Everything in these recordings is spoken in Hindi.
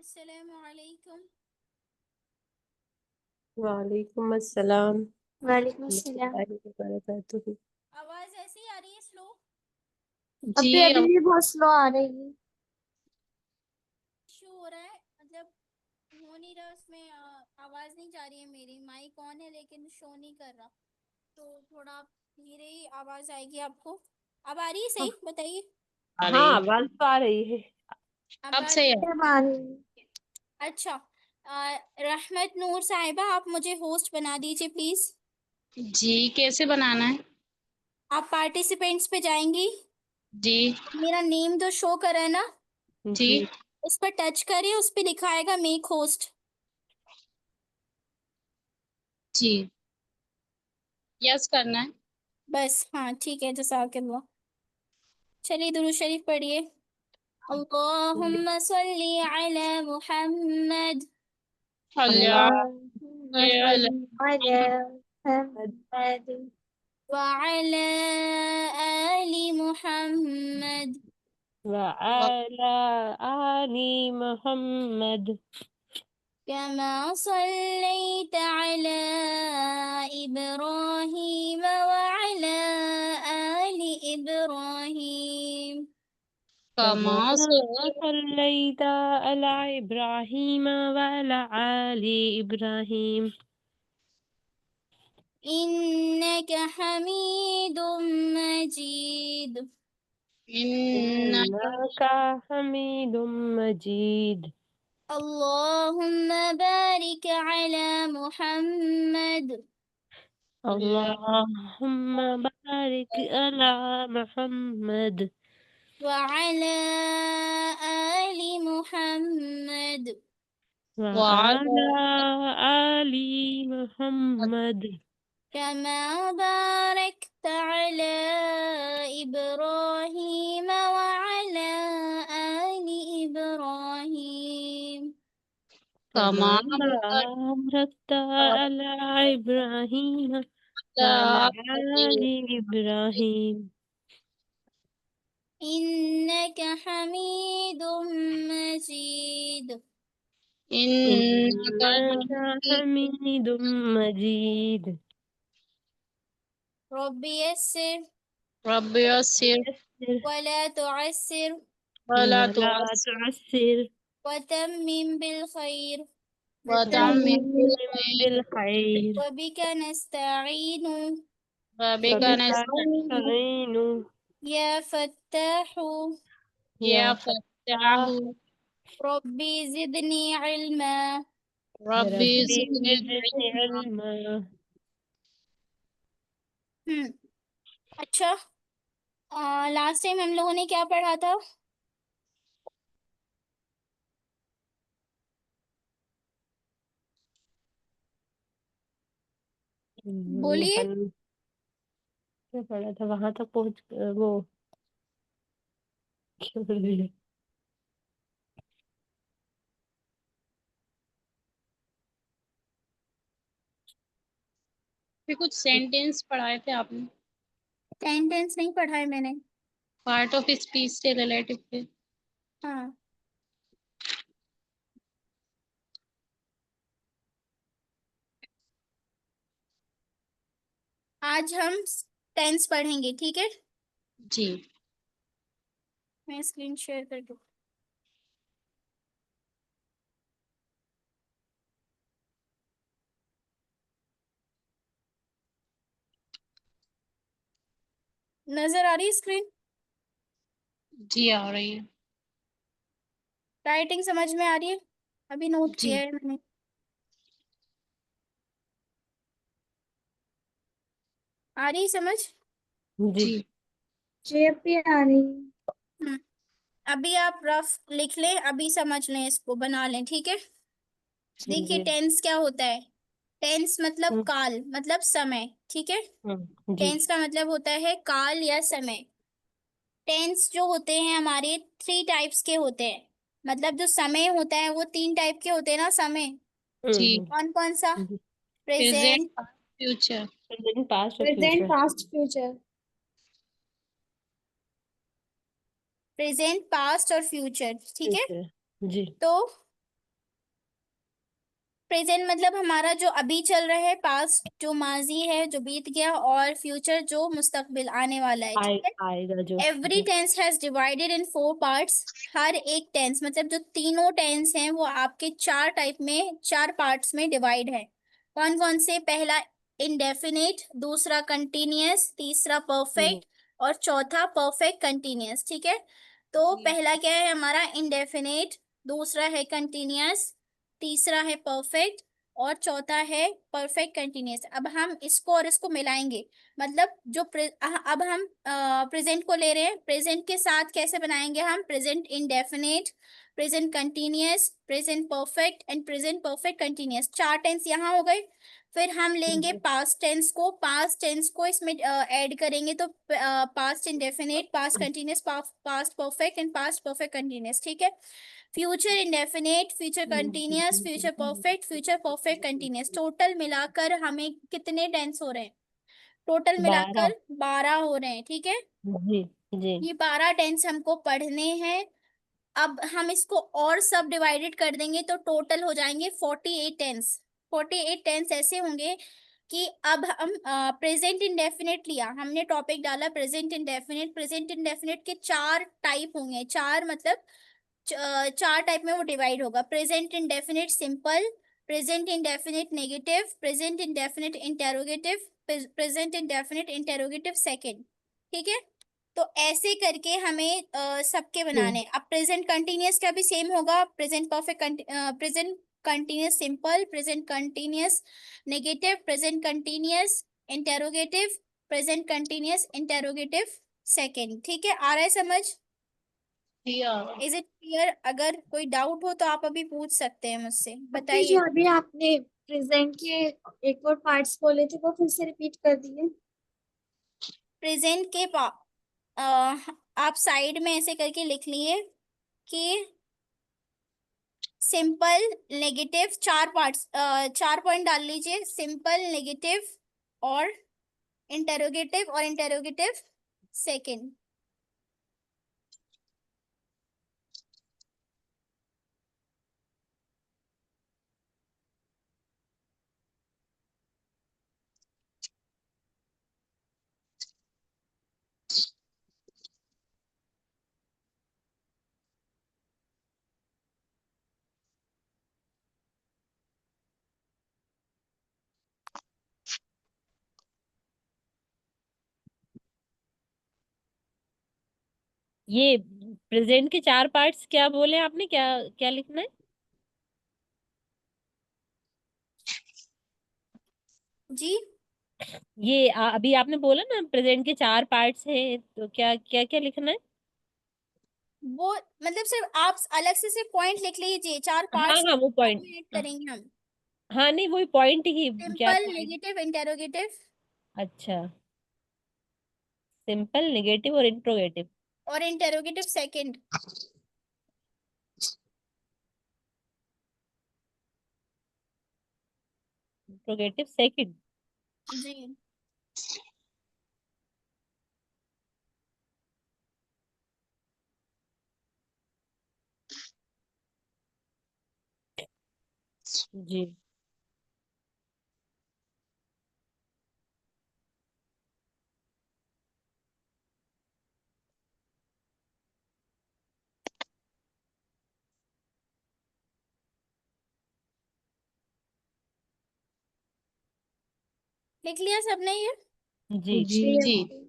अस्सलामु अलैकुम। वालेकुम अस्सलाम वालेकुम अस्सलाम। वरहमतुल्लाहि वबरकातुहू। आवाज ऐसी आ रही है स्लो? अभी जी अभी भी बहुत स्लो आ रही है। इशू हो रहा है, मतलब हो नहीं रहा उसमें। आवाज नहीं जा रही है, मेरी माइक ऑन है लेकिन शो नहीं कर रहा। तो थोड़ा धीरे ही आवाज आएगी आपको। अब आ रही है सही? बताइए। हाँ आवाज तो आ रही है। अब आ सही रही है। है? अब आ रही है। अच्छा। रहमत नूर साहिबा, आप मुझे होस्ट बना दीजिए प्लीज। जी, कैसे बनाना है? आप पार्टिसिपेंट्स पे जाएंगी। जी मेरा नेम जो शो कर रहा है ना, जी जी उस पर टच करिए, उस पर लिखा आएगा मेक होस्ट। जी यस करना है। बस हाँ ठीक है, जज़ाकल्लाह। चलिए दुरूद शरीफ पढ़िए। अल्लाहुम्मा सल्ली अला मुहम्मद अल्लाह अल्लाहुम्मा सल्ली अला मुहम्मद व अला आलि मुहम्मद व अला आली मोहम्मद कमा सल्लैत अला इब्राहीम व अला आलि इब्राहीम कमा कमा सल्लैत अला इब्राहीम व अला आली इब्राहीम इन्नक हमीदुम मजीद। इन्नका इन्नका हमीदुम मजीद। अल्लाहुम्मा बारिक अला मुहम्मद अल्लाहुम्मा बारिक अला मुहम्मद व अला आलि मुहम्मद व वाला अला आली मुहम्मद कमा बारकत अला इब्राहीम व अला आलि इब्राहीम कमा कमा बारकत अला इब्राहीम वअला आलि इब्राहीम इन्नक हमीदुम मजीद। इन्नका इन्नका हमीदुम मजीद। रब्बी यस्सिर रब्बी यस्सिर यस्सिर वला तुअस्सिर वला वला तुअस्सिर तुअस्सिर वतम्मिम बिल खैर वतम्मिम बिल वतम्मिम खैर बिल खैर वबिक नस्तईन वबिका वबिका नस्तईन नस्तईन या फत्ताहु या या फत्ताह फत्ताहु रब्बी जिदनी इल्मा। रब्बी रब्बी ज़िदनी ज़िदनी इल्मा। इल्मा। हम्म। अच्छा, लास्ट टाइम हम लोगों ने क्या पढ़ा था? बोलिए। अपन क्या पढ़ा था वहां तक पहुंच वो छोड़ दिया। फिर कुछ सेंटेंस पढ़ाए थे आपने, सेंटेंस नहीं पढ़ा है मैंने। पार्ट ऑफ स्पीच से रिलेटिव थे। हाँ, आज हम टेंस पढ़ेंगे, ठीक है? जी मैं स्क्रीन शेयर कर दूँ। नजर आ रही है स्क्रीन? जी आ रही है। राइटिंग समझ में आ रही है? अभी नोट जी किया है मैंने। आ रही है समझ? जी जी शेप भी आ रही है। हम्म। अभी आप रफ लिख लें, अभी समझ लें, इसको बना लें, ठीक है? देखिए जी टेंस क्या होता है। टेंस मतलब हम्म, काल, मतलब समय, ठीक है? जी टेंस का मतलब होता है काल या समय। टेंस जो होते हैं हमारे थ्री टाइप्स के होते हैं। मतलब जो समय होता है वो तीन टाइप के होते हैं ना समय। जी कौन कौन सा? जी present present, future. Present past और present future past future. Present past और फ्यूचर, ठीक है? फ्यूचर जी तो प्रेजेंट मतलब हमारा जो अभी चल रहा है, पास्ट जो माजी है जो बीत गया, और फ्यूचर जो मुस्तकबिल आने वाला है, ठीक है। आएगा जो। एवरी जी। Tense has divided in 4 parts. हर एक टेंस मतलब जो तीनों टेंस हैं वो आपके 4 टाइप में, 4 पार्ट्स में डिवाइड है। कौन कौन से? पहला इंडेफिनिट, दूसरा कंटिन्यूअस, तीसरा हम्म, परफेक्ट, और चौथा परफेक्ट कंटिन्यूअस, ठीक है। तो जी। पहला क्या है हमारा? इंडेफिनिट, दूसरा है कंटिन्यूअस, तीसरा है परफेक्ट, और चौथा है परफेक्ट कंटिन्यूअस। अब हम इसको और इसको मिलाएंगे, मतलब जो अब हम प्रेजेंट को ले रहे हैं, प्रेजेंट के साथ कैसे बनाएंगे हम? Present indefinite, present continuous, present perfect and present perfect continuous. 4 tense यहाँ हो गए। फिर हम लेंगे जी। पास्ट टेंस को, पास्ट टेंस को इसमें ऐड करेंगे, तो past indefinite, past continuous, past perfect and past perfect continuous, ठीक है। Future indefinite, future continuous, future perfect, future perfect continuous. Total मिलाकर हमें कितने टेंस हो रहे हैं? टोटल 12। मिलाकर 12 हो रहे हैं, ठीक है। जी। जी। ये 12 टेंस हमको पढ़ने हैं। अब हम इसको और सब डिवाइडेड कर देंगे तो टोटल हो जाएंगे 48 टेंस। 48 टेंस ऐसे होंगे कि अब हम प्रेजेंट इंडेफिनिट लिया, हमने टॉपिक डाला प्रेजेंट इंडेफिनिट। प्रेजेंट इंडेफिनिट के 4 टाइप होंगे, 4 मतलब 4 टाइप में वो डिवाइड होगा। Present indefinite simple, present indefinite negative, present indefinite interrogative, present indefinite interrogative second, ठीक है। तो ऐसे करके हमें सबके बनाने हैं। अब प्रेजेंट कंटिन्यूअस का भी सेम होगा, present perfect, present continuous simple, present continuous negative, present continuous interrogative, present continuous interrogative second, ठीक है। आ रहा है समझ? जी आ रहा है। Is it clear? अगर कोई डाउट हो तो आप अभी पूछ सकते हैं मुझसे, अपने जो बताइए। अभी आपने प्रेजेंट के एक और पार्ट्स बोले थे वो फिर से रिपीट कर दिए। प्रेजेंट के अ, आप साइड में ऐसे करके लिख लिए कि सिंपल, नेगेटिव, 4 पार्ट्स, 4 पॉइंट डाल लीजिए, सिंपल, नेगेटिव और इंटेरोगेटिव, और इंटेरोगेटिव सेकंड। ये प्रेजेंट के 4 पार्ट्स क्या बोले आपने? क्या क्या लिखना है? जी, ये अभी आपने बोला ना प्रेजेंट के 4 पार्ट्स हैं, तो क्या क्या क्या लिखना है? वो मतलब सिर्फ आप अलग से सिर्फ पॉइंट लिख लीजिए, चार हाँ पार्ट्स हाँ, वो बाद पॉइंट। में ऐड करेंगे हम। हाँ नहीं, वही पॉइंट ही। क्या सिंपल, पॉइंट? नेगेटिव, इंटेरोगेटिव, अच्छा। सिंपल, नेगेटिव और इंट्रोगेटिव। और इंटेरोगेटिव सेकंड। Interrogative second. जी, जी। लिख लिया सबने ये? जी। जी जी।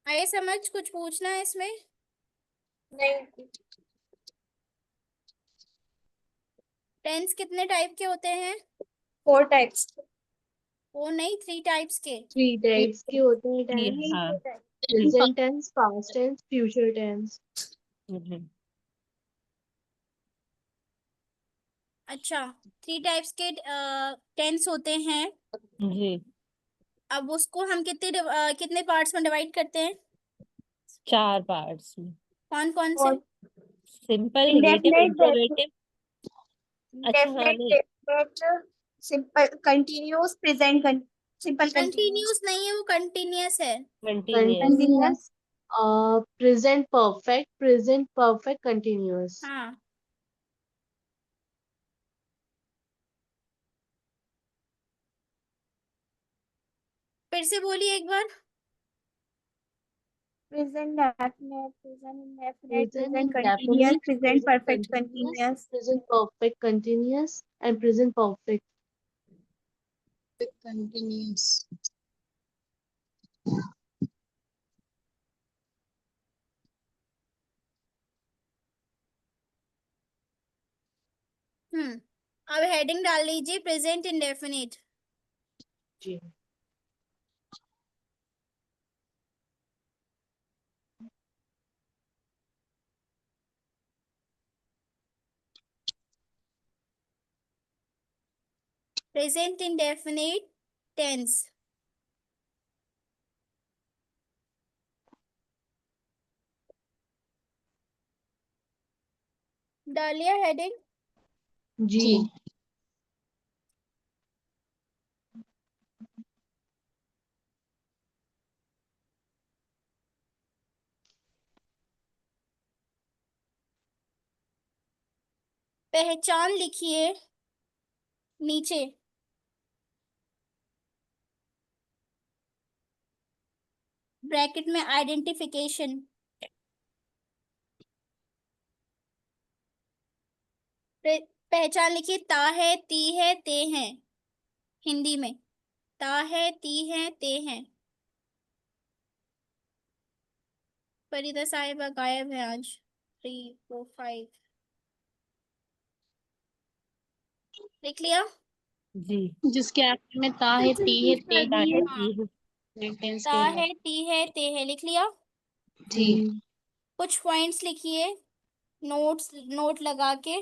आए समझ? कुछ पूछना है इसमें? नहीं। टेंस कितने टाइप के होते हैं? 4 टाइप्स। वो नहीं, 3 टाइप्स के। 3 टाइप्स के होते हैं जी टेंस। हाँ। Present tense, past tense, future tense. हम्म, अच्छा, 3 टाइप्स के टेंस होते हैं। जी। अब उसको हम कितने पार्ट्स में डिवाइड करते हैं? 4 पार्ट्स में। कौन कौन से? और सिंपल, रिलेटिव, इंडेफिनेट, इंट्रोगेटिव। अच्छा हाँ, नहीं। Definite, simple, continuous, present, simple continuous, continuous नहीं है, वो कंटिन्यूअस है। Continuous. Continuous, present perfect, continuous. हाँ, फिर से बोलिए एक बार। Present definite, present indefinite, present present continuous, indefinite, present present perfect continuous, continuous. Present perfect continuous and present perfect continuous. अब हेडिंग डाल लीजिए, प्रेजेंट इंडेफिनिट। जी। Present indefinite tense. डालिए हेडिंग। जी। पहचान लिखिए नीचे। ब्रैकेट में आइडेंटिफिकेशन। पहचान लिखिए, ता है, ती है, ते हैं। हिंदी में ता है, ती है, ते हैं। फरीदा साहिबा गायब है आज। 3 4 5 लिख लिया। जी। जिसके आखिर में ता है, फिर से टी है, रिपीट ते कर ताकि दिए। हाँ, टेंस ता के है, लिए। ती है, ते है, लिख लिया। जी। कुछ पॉइंट्स लिखिए, नोट लगा के।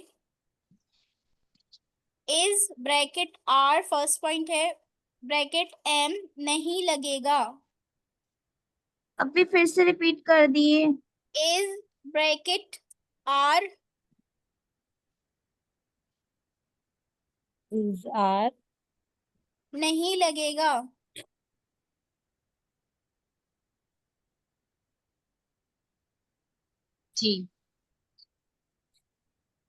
Is bracket are first point है। ब्रैकेट एम नहीं लगेगा। अभी फिर से रिपीट कर दिए। Is bracket are is are नहीं लगेगा। जी।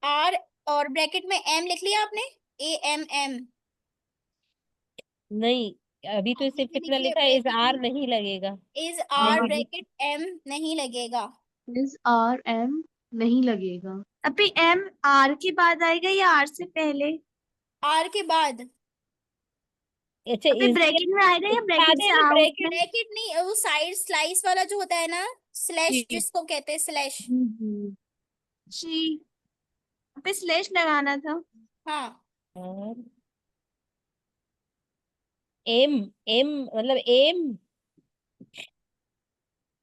आर और ब्रैकेट में एम लिख लिया आपने? AMM। नहीं, अभी तो सिर्फ नीचे इतना लिखिए लिखा है, इज ब्रैकेट आर में। नहीं लगेगा। इज आर नहीं। ब्रैकेट एम नहीं लगेगा। इज आर एम नहीं लगेगा। अभी एम आर के बाद आएगा या आर से पहले? आर के बाद। अच्छा, अभी इज के ब्रैकेट में आएगा या बता ब्रैकेट दें से ना आउट ब्रैकेट। में? ब्रैकेट नहीं, वो साइड स्लाइस वाला जो होता है ना, स्लैश जी। जिसको कहते हैं, स्लैश। जी। जी, अभी स्लैश लगाना था। हाँ, एम, एम मतलब एम।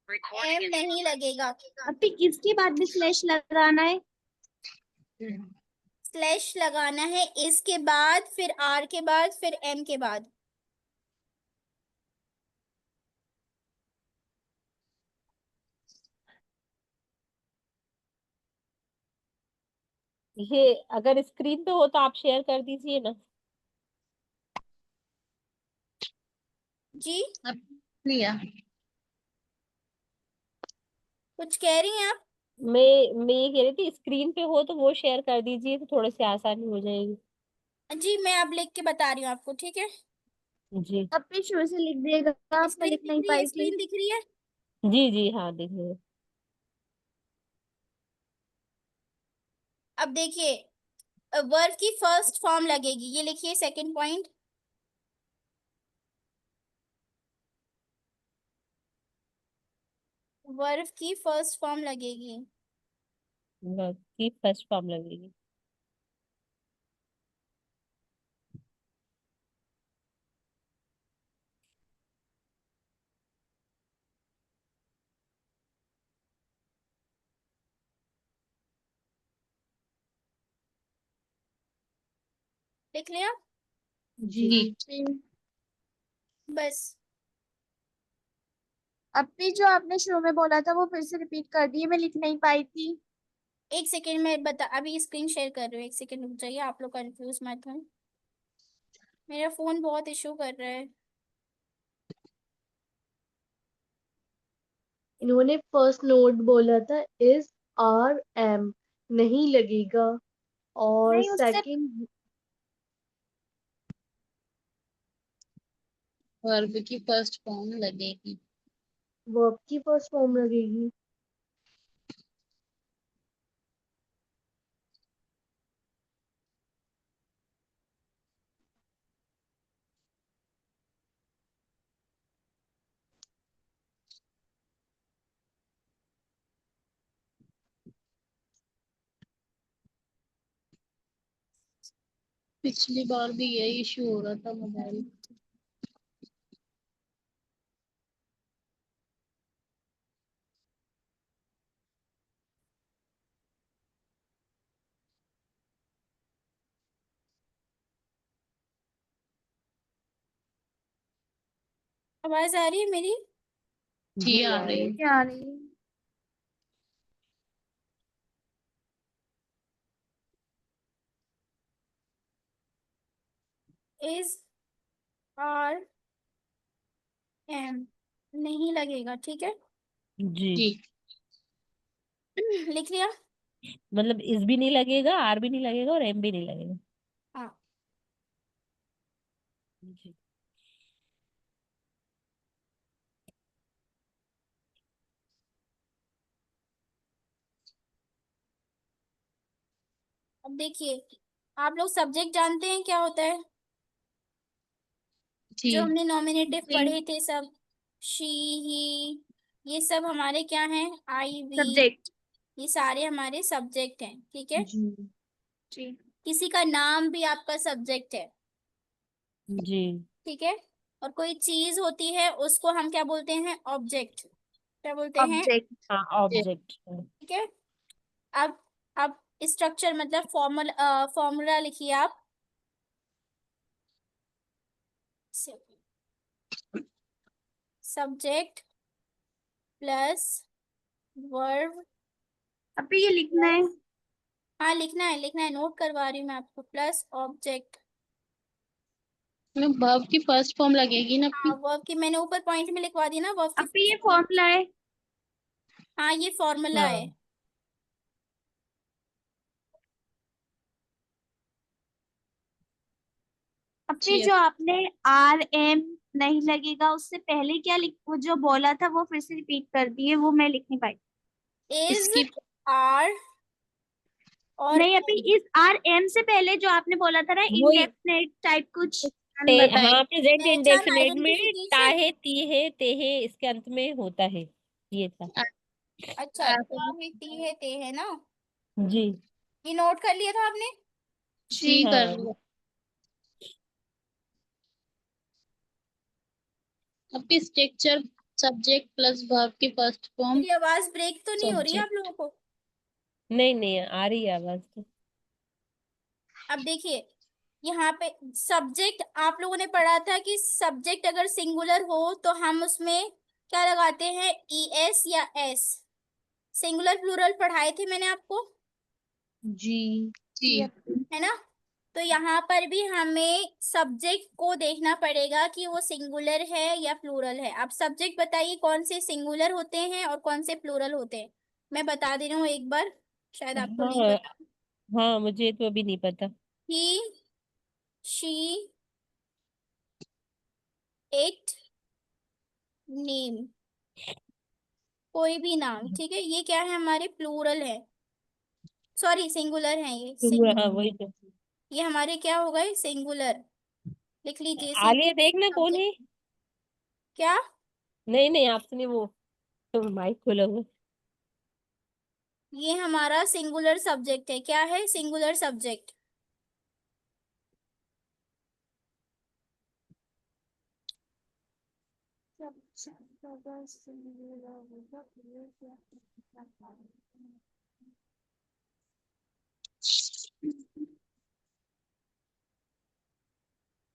एम नहीं लगेगा। अभी किसके बाद भी स्लैश लगाना है? स्लैश लगाना है इस के बाद, फिर आर के बाद, फिर एम के बाद। ये अगर स्क्रीन पे हो तो आप शेयर कर दीजिए ना। जी, अब लिया। कुछ कह रही हैं आप? मैं ये कह रही थी, स्क्रीन पे हो तो वो शेयर कर दीजिए तो थोड़ी सी आसानी हो जाएगी। जी, मैं अब लिख के बता रही हूँ आपको, ठीक है? जी। अभी शुरू से लिख देगा, आप मैं स्क्रीन लिख दिख नहीं रही है? पाई थी। स्क्रीन दिख रही है? जी जी हाँ, देखिए। अब देखिए, वर्ब की फर्स्ट फॉर्म लगेगी, ये लिखिए सेकंड पॉइंट। वर्ब की फर्स्ट फॉर्म लगेगी। की फर्स्ट फॉर्म लगेगी। लिख लिया? जी। जी। बस। अभी जो आपने शुरू में बोला था वो फिर से रिपीट कर दिए, मैं लिख नहीं पाई थी। एक सेकेंड में बता, अभी स्क्रीन शेयर कर रही हूँ, एक सेकेंड रुक जाइए, आप लोग कंफ्यूज मत हो, मेरा फोन बहुत इशू कर रहा है। इन्होंने फर्स्ट नोट बोला था इज आर एम, नहीं लगेगा। और नहीं, उससे सेकंड वर्ब की फर्स्ट फॉर्म लगेगी। वर्ब की फर्स्ट फॉर्म लगेगी। पिछली बार भी यही इशू हो रहा था मोबाइल। आवाज आ रही है मेरी? जी आ रही है। क्या आ रही है? इज आर एम नहीं लगेगा, ठीक है। जी। जी। लिख लिया? मतलब इस भी नहीं लगेगा, आर भी नहीं लगेगा और एम भी नहीं लगेगा। हाँ। जी। अब देखिए, आप लोग सब्जेक्ट जानते हैं क्या होता है? जी। जो हमने नॉमिनेटिव जी। पढ़े थे सब, शी, ही, ये सब हमारे क्या हैं? आई, वी, सब्जेक्ट। ये सारे हमारे सब्जेक्ट हैं, ठीक है। जी। जी। किसी का नाम भी आपका सब्जेक्ट है, जी। ठीक है। और कोई चीज होती है उसको हम क्या बोलते हैं? ऑब्जेक्ट। क्या बोलते हैं? ऑब्जेक्ट। हाँ, ऑब्जेक्ट। ठीक है। अब अब स्ट्रक्चर मतलब फॉर्मूला लिखिए आप। Subject plus verb. अभी ये लिखना है? हाँ लिखना है, लिखना है, नोट करवा रही हूँ मैं आपको। Plus object. वर्ब की फर्स्ट फॉर्म लगेगी ना हाँ अपनी। वर्ब की मैंने ऊपर पॉइंट में लिखवा दी ना, वर्ब की अभी first ये form। फॉर्मूला है? हाँ ये फॉर्मूला है। हाँ। अभी जी। जो आपने आर एम नहीं लगेगा उससे पहले क्या लिख, वो जो बोला था वो फिर से रिपीट कर दिए, वो मैं लिख नहीं पाई। इज, इसकी आर और नहीं, अभी एम। इस आर एम से पहले जो आपने बोला था ना, वही इंडेफिनेट टाइप कुछ बताए। हाँ, प्रेजेंट पहचान इंडेफिनिट में आइडेंटिफिकेशन। ताहे तीहे तेहे इसके अंत में होता है, ये था। अच्छा तो अभी टी है, ते है ना। जी। ये नोट कर लिया था आपने? जी जी। कर हाँ। लो। अभी स्ट्रक्चर सब्जेक्ट प्लस वर्ब की फर्स्ट फॉर्म मेरी आवाज ब्रेक तो नहीं हो रही है आप सब्जेक्ट। लोगों को? नहीं नहीं, आ रही है आवाज तो। अब देखिए, यहाँ पे सब्जेक्ट आप लोगों ने पढ़ा था कि सब्जेक्ट अगर सिंगुलर हो तो हम उसमें क्या लगाते हैं? ई एस या एस। सिंगुलर प्लूरल पढ़ाए थे मैंने आपको, जी। जी। जी। है ना। तो यहाँ पर भी हमें सब्जेक्ट को देखना पड़ेगा कि वो सिंगुलर है या प्लूरल है। अब सब्जेक्ट बताइए कौन से सिंगुलर होते हैं और कौन से प्लूरल होते हैं। मैं बता दे रही हूँ एक बार, शायद आपको नहीं हाँ। पता। हाँ, मुझे तो अभी नहीं पता। ही, शी, इट, नेम, कोई भी नाम, ठीक है। ये क्या है? हमारे प्लूरल है, सॉरी सिंगुलर है ये हाँ, वही तो। ये हमारे क्या हो गए? सिंगुलर। लिख लीजिए सिंगुलर आलिया देखना कौन सब्जेक्ट। है। क्या? नहीं नहीं, आपने वो तो माइक खोला हुआ। ये हमारा सिंगुलर सब्जेक्ट है। क्या है? Singular subject.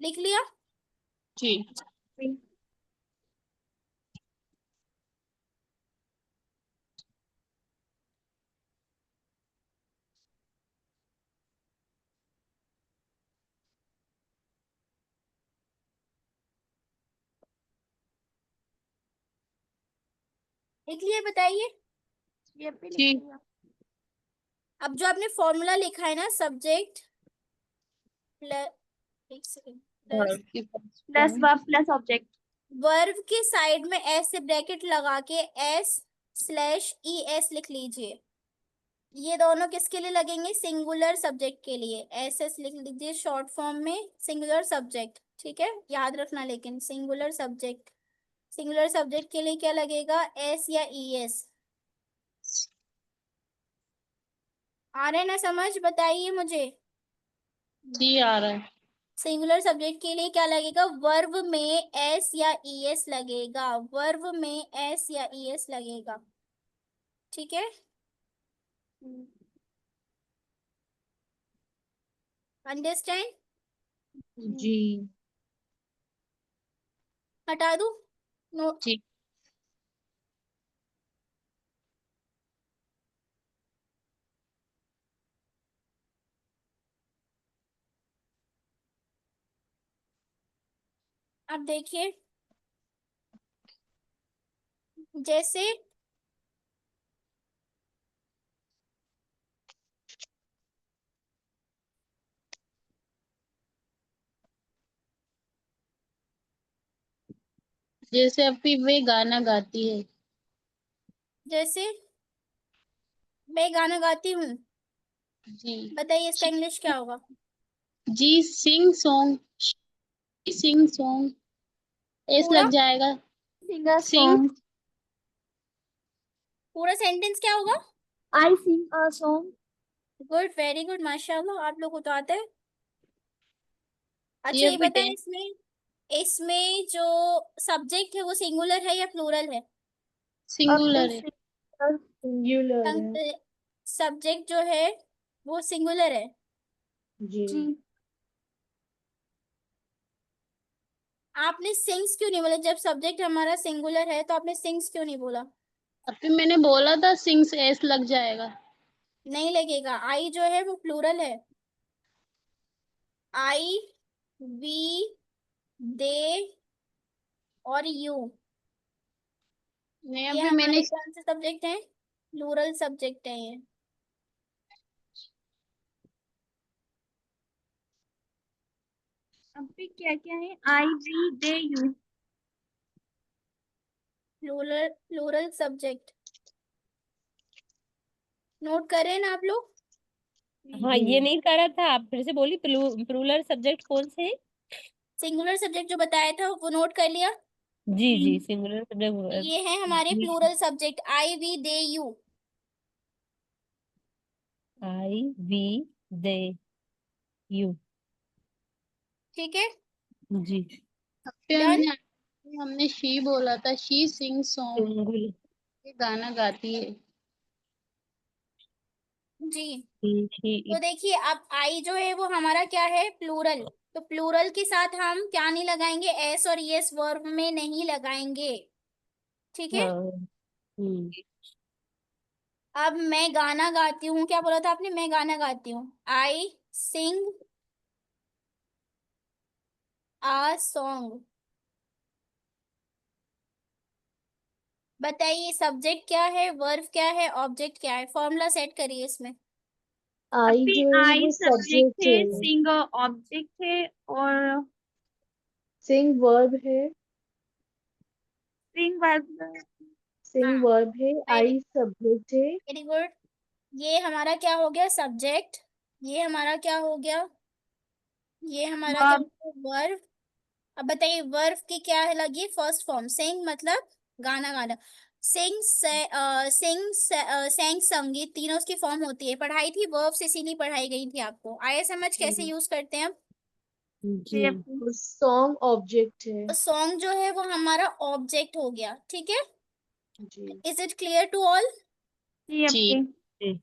लिख लिया? जी। लिख लिया? बताइए। ये पे लिख जी। लिया। अब जो आपने फॉर्मूला लिखा है ना, सब्जेक्ट प्लस, एक सेकेंड, प्लस वर्ब के पास plus form। Verb plus object. Verb के साइड में एस से ब्रैकेट लगा के S/ES लिख लीजिए। ये दोनों किसके लिए लगेंगे? सिंगुलर सब्जेक्ट के लिए। SS लिख लीजिए शॉर्ट फॉर्म में, सिंगुलर सब्जेक्ट। ठीक है, याद रखना। लेकिन सिंगुलर सब्जेक्ट, सिंगुलर सब्जेक्ट के लिए क्या लगेगा? S या ES? आ रहे हैं ना समझ? बताइए मुझे। जी आ रहा है। सिंगुलर सब्जेक्ट के लिए क्या लगेगा? वर्ब में S या ES लगेगा। वर्ब में S या ES लगेगा। ठीक है, अंडरस्टैंड? जी। हटा दूं? नो। जी। अब देखिए, जैसे जैसे अभी वे गाना गाती है। जैसे मैं गाना गाती हूँ, जी। बताइए इसका इंग्लिश क्या होगा? जी sing song. Sing song S पूरा लग जाएगा। Singer sing. सॉन्ग। पूरा सेंटेंस क्या होगा? I sing a song. Good, very good, माशाल्लाह, आप लोगों को तो आता है। जी अच्छा, ये अभी बताएं, इसमें इसमें जो सब्जेक्ट है वो सिंगुलर है या प्लूरल है? सिंगुलर है। सिंगुलर है। सब्जेक्ट जो है वो सिंगुलर है। जी। जी। आपने सिंग्स क्यों नहीं बोला? जब सब्जेक्ट हमारा सिंगुलर है तो आपने सिंग्स क्यों नहीं बोला? अभी मैंने बोला था सिंग्स एस लग जाएगा। नहीं लगेगा, आई जो है वो प्लूरल है। आई, वी, दे और यू, नहीं ये अभी हमारे मैंने। कौन से सब्जेक्ट हैं? प्लूरल सब्जेक्ट है ये। अभी क्या क्या है? I we they you. Plural, plural subject note करें ना आप लोग? हाँ, जी। ये नहीं करा था, आप फिर से बोली। प्लूरल सब्जेक्ट कौन से हैं? सिंगुलर सब्जेक्ट जो बताया था वो नोट कर लिया? जी जी। जी, सिंगुलर सब्जेक्ट। ये है हमारे जी। Plural subject, I, we, they, you. I we they you. ठीक है, जी। अभी डन। हमने शी बोला था। She sing song. सिंगुलर। ये गाना गाती है। जी, तो ही। देखिए अब आई जो है वो हमारा क्या है? प्लूरल। तो प्लूरल के साथ हम क्या नहीं लगाएंगे? एस और यस वर्ब में नहीं लगाएंगे। ठीक है, हाँ। हम्म। अब मैं गाना गाती हूँ, क्या बोला था आपने? मैं गाना गाती हूँ, आई सिंग आ सॉन्ग। बताइए सब्जेक्ट क्या है, वर्ब क्या है, ऑब्जेक्ट क्या है? फॉर्मूला सेट करिए इसमें। आई अभी जो है आई वो सब्जेक्ट सब्जेक्ट है, है। सिंग ऑब्जेक्ट है, और सिंग वर्ब है। सिंग वर्ब। हाँ, सिंग वर्ब है। वेरी आई सब्जेक्ट है। Very good. ये हमारा क्या हो गया? सब्जेक्ट। ये हमारा क्या हो गया? ये हमारा क्या हो वर्ब। गया? वर्ब। अब बताइए वर्ब की क्या है लगी? फर्स्ट फॉर्म, सिंग मतलब गाना गाना। सिंग से सिंग सेंग संग, ये तीनों उसकी फॉर्म होती है। पढ़ाई थी वर्ब से, इसीलिए पढ़ाई गई थी आपको। आया समझ कैसे यूज करते हैं अब? जी। सॉन्ग ऑब्जेक्ट है। सॉन्ग जो है वो हमारा ऑब्जेक्ट हो गया। ठीक है, जी। Is it clear to all? जी जी। अपने। जी।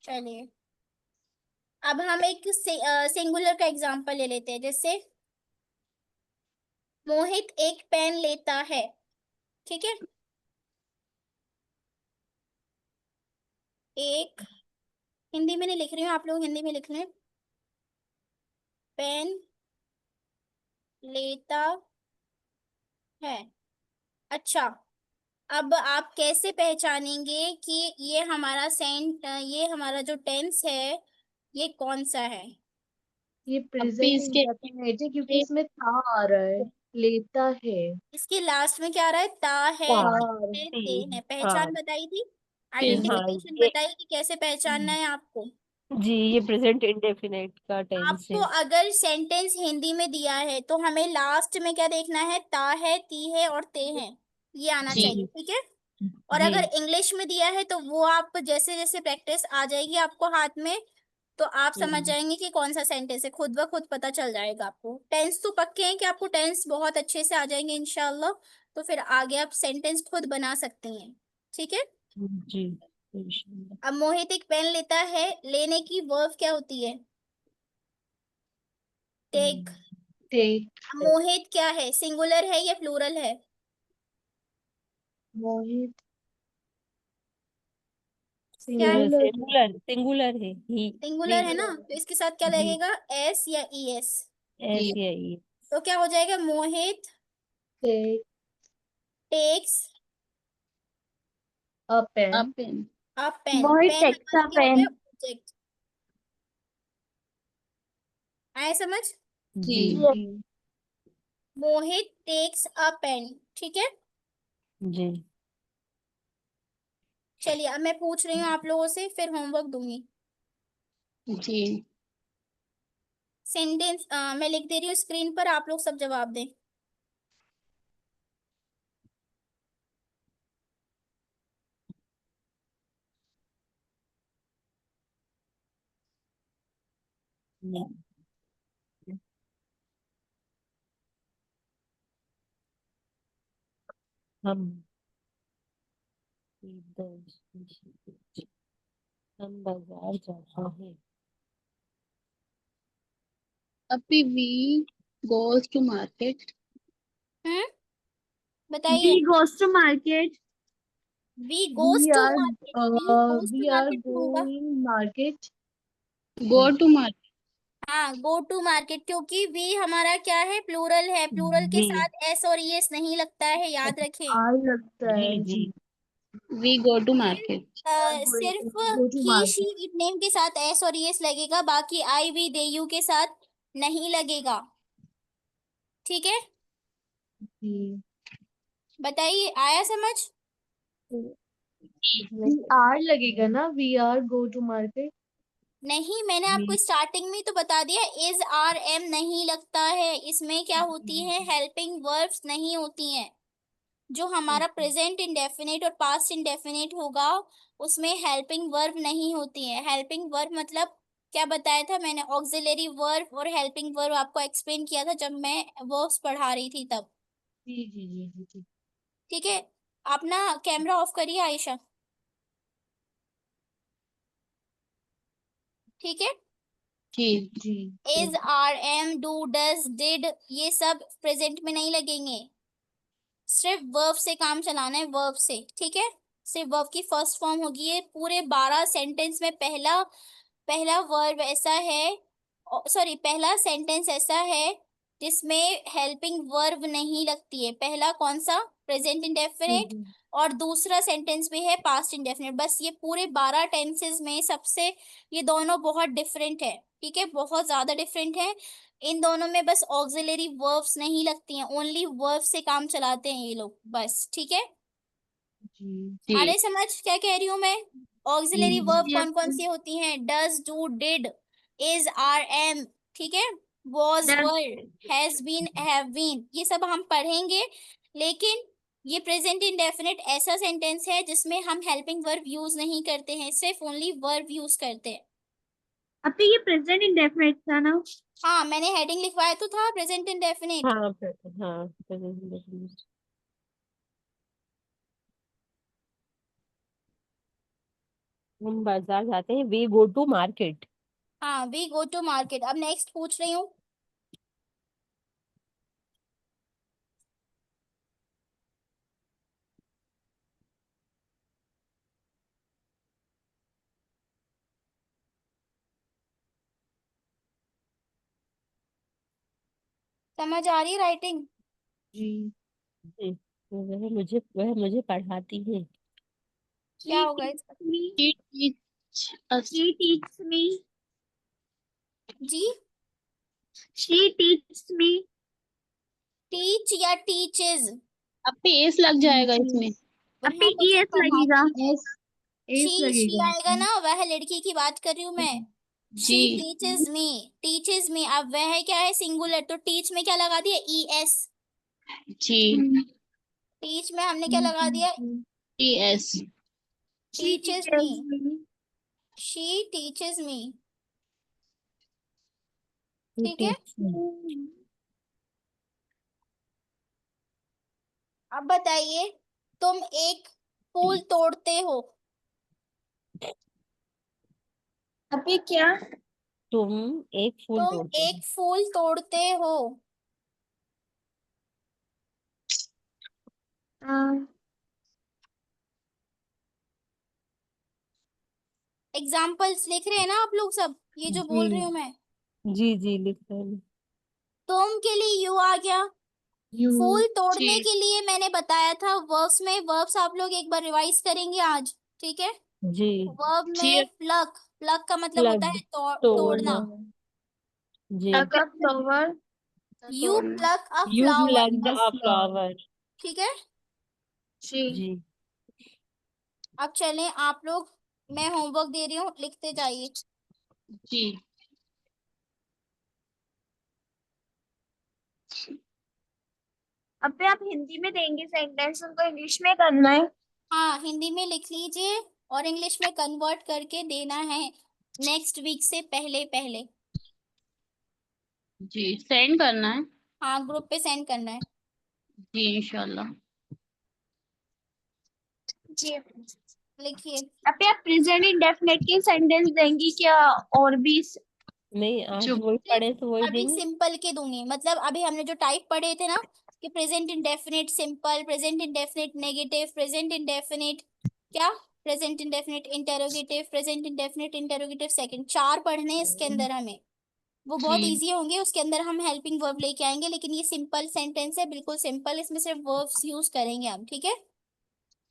चलिए, अब हम एक सिंगुलर का एग्जांपल ले लेते हैं, जैसे मोहित एक पेन लेता है, ठीक है। एक, हिंदी में नहीं लिख रही हूँ, आप लोग हिंदी में लिख लें। पेन लेता है। अच्छा, अब आप कैसे पहचानेंगे कि ये हमारा जो टेंस है ये कौन सा है? ये अभी प्रेजेंट इसके इंडेफिनिट है क्योंकि इसमें था आ रहा है, लेता है। इसके लास्ट में क्या आ रहा है? ता है, हाँ, ती है, ते है। हाँ पहचान बताई थी, फिर हाँ, आइडेंटिफिकेशन ये बताई कि कैसे पहचानना है आपको। जी ये प्रेजेंट इंडेफिनिट का टेंस आपको है। अगर सेंटेंस हिंदी में दिया है तो हमें लास्ट में क्या देखना है? ता है, ती है और ते है, ये आना जी चाहिए, ठीक है। और जी अगर इंग्लिश में दिया है तो वो आप जैसे जैसे प्रैक्टिस आ जाएगी आपको हाथ में, तो आप समझ जाएंगे कि कौन सा सेंटेंस है, खुद ब खुद पता चल जाएगा आपको। टेंस तो पक्के हैं कि आपको टेंस बहुत अच्छे से आ जाएंगे इंशाल्लाह, तो फिर आगे आप सेंटेंस खुद बना सकती हैं, ठीक है। जी इंशाल्लाह। अब मोहित एक पेन लेता है, लेने की वर्ब क्या होती है? टेक। टेक। अब मोहित क्या है, सिंगुलर है या प्लूरल है? मोहित क्या है? सिंगुलर। सिंगुलर है ही। सिंगुलर है जी ना, तो इसके साथ क्या जी लगेगा? एस या ई एस? एस जी या ई। तो क्या हो जाएगा? Mohit take takes a pen. आप a pen. Mohit pen takes हमारा अ क्या हो गया? पेन। ऑब्जेक्ट। आए समझ? जी जी Yes. जी। मोहित टेक्स अ पेन, ठीक है। जी चलिए अब मैं पूछ रही हूँ आप लोगों से, फिर होमवर्क दूंगी। जी सेंटेंस मैं लिख दे रही हूँ स्क्रीन पर, आप लोग सब जवाब दें। हम हम बाजार जाते हैं। अभी वी गोज टू मार्केट। हम्म, We बताइए। goes to market. We goes we to are market, we goes we to are market क्यों होगा? Going market. Go to market. हाँ, गो टू मार्केट, क्योंकि वी हमारा क्या है? प्लूरल है, प्लूरल के जी साथ एस और एस नहीं लगता है, याद रखें। आर लगता जी है जी जी। We go to market. सिर्फ गो टू ही शी मार्केट। इट नेम के साथ एस और एस लगेगा, बाकी आई वी दे यू के साथ नहीं लगेगा, ठीक है। जी। बताइए, आया समझ? वी आर लगेगा ना, we are go to market. नहीं, मैंने आपको जी स्टार्टिंग में तो बता दिया, इज आर एम नहीं लगता है, इसमें क्या होती है? हेल्पिंग वर्ब्स नहीं होती हैं। जो हमारा प्रेजेंट इंडेफिनिट और पास्ट इंडेफिनिट होगा उसमें हेल्पिंग वर्ब नहीं होती है। हेल्पिंग वर्ब मतलब क्या बताया था मैंने? ऑक्सिलरी वर्ब और हेल्पिंग वर्ब आपको एक्सप्लेन किया था जब मैं वर्ब्स पढ़ा रही थी तब, जी जी जी जी जी। ठीक है। आप ना कैमरा ऑफ करिए आयशा, ठीक है। जी जी is, are, am, do, does, did, ये सब प्रेजेंट में नहीं लगेंगे। सिर्फ वर्ब से काम चलाना है, वर्ब से, ठीक है। सिर्फ वर्ब की फर्स्ट फॉर्म होगी ये पूरे 12 सेंटेंस में। पहला पहला वर्ब ऐसा है, सॉरी पहला सेंटेंस ऐसा है जिसमें हेल्पिंग वर्ब नहीं लगती है। पहला कौन सा? प्रेजेंट जी इंडेफिनिट। जी। और दूसरा सेंटेंस भी है पास्ट इंडेफिनिट। बस ये पूरे 12 टेंसेस में सबसे ये दोनों बहुत डिफरेंट है, ठीक है, बहुत ज्यादा डिफरेंट है। इन दोनों में बस ऑक्सिलरी वर्ब्स नहीं लगती हैं, ओनली वर्ब से काम चलाते हैं ये लोग, बस, ठीक है। जी आ जी रही समझ क्या कह रही हूँ मैं? ऑक्सिलरी जी वर्ब Yes. कौन कौन सी होती हैं? Does, do, did, is, are, am, ठीक है, was, Does. Were, has been, have been, ये सब हम पढ़ेंगे। लेकिन ये प्रेजेंट इंडेफिनिट ऐसा सेंटेंस है जिसमें हम हेल्पिंग वर्ब यूज नहीं करते हैं, सिर्फ ओनली वर्ब यूज करते हैं। अभी ये प्रेजेंट इंडेफिनिट था ना? हाँ, मैंने हेडिंग लिखवाया तो था प्रेजेंट इंडेफिनिट। हाँ हाँ present indefinite। हम बाजार जाते हैं, वी गो टू मार्केट। हाँ, वी गो टू मार्केट। अब नेक्स्ट पूछ रही हूँ। समझ आ रही है राइटिंग? जी। जी, वह मुझे पढ़ाती है। क्या She होगा teaches इसका? me. She teach us. She teaches me. जी, She teaches me. टीच या टीचेज? अब पे एस लग जाएगा इसमें। अब पे वह मुझे ES लगेगा। पढ़ाती है। एस एस शी लगेगा आएगा इसमें। ना, वह लड़की की बात कर रही हूँ मैं। जी। शी टीचेज मी, टीचेज मी। अब वह क्या है, सिंगुलर, तो टीच में क्या लगा दिया, ई एस। जी। टीच में हमने क्या लगा दिया, T S. She teaches me. teaches me. She teaches me. Who ठीक है। teaches me? अब बताइए, तुम एक फूल तोड़ते हो। अभी क्या? तुम एक फूल तुम तोड़ते एक हो। फूल तोड़ते हो। एग्जाम्पल्स लिख रहे हैं ना आप लोग सब, ये जो बोल रही हूँ मैं। जी जी लिख रहे हैं। तुम के लिए यू आ गया। यू। फूल तोड़ने जी। के लिए मैंने बताया था वर्ब्स में, वर्ब्स आप लोग एक बार रिवाइज करेंगे आज, ठीक है। जी। वर्ब जी। में प्लक, प्लक का मतलब होता प्लग, है तोड़ना। तोड़ना। जी। Like a flower. यू तोड़ना। Pluck a You flower. plucked a flower. ठीक है। जी। जी। अब चलें आप लोग, मैं होमवर्क दे रही हूँ, लिखते जाइए। जी। अभी आप हिंदी में देंगे सेंटेंस, उनको इंग्लिश में करना है। हाँ, हिंदी में लिख लीजिए और इंग्लिश में कन्वर्ट करके देना है नेक्स्ट वीक से पहले पहले। जी सेंड करना है। हाँ, ग्रुप पे सेंड करना है। जी इंशाल्लाह। जी। लिखिए। अभी आप प्रेजेंट इंडेफिनिट के सेंटेंस देंगी क्या? और भी नहीं, आज चुप। वही पढ़े तो वही अभी देंगे। सिंपल के दूंगी, मतलब अभी हमने जो टाइप पढ़े थे ना, कि present indefinite simple, present indefinite negative, present indefinite क्या, present indefinite interrogative, present indefinite interrogative second, 4 पढ़ने हैं इसके अंदर हमें। वो बहुत जी। इजी होंगे, उसके अंदर हम हेल्पिंग वर्ब लेके आएंगे, लेकिन ये सिंपल सेंटेंस है, बिल्कुल सिंपल, इसमें सिर्फ वर्ब्स यूज करेंगे हम, ठीक है।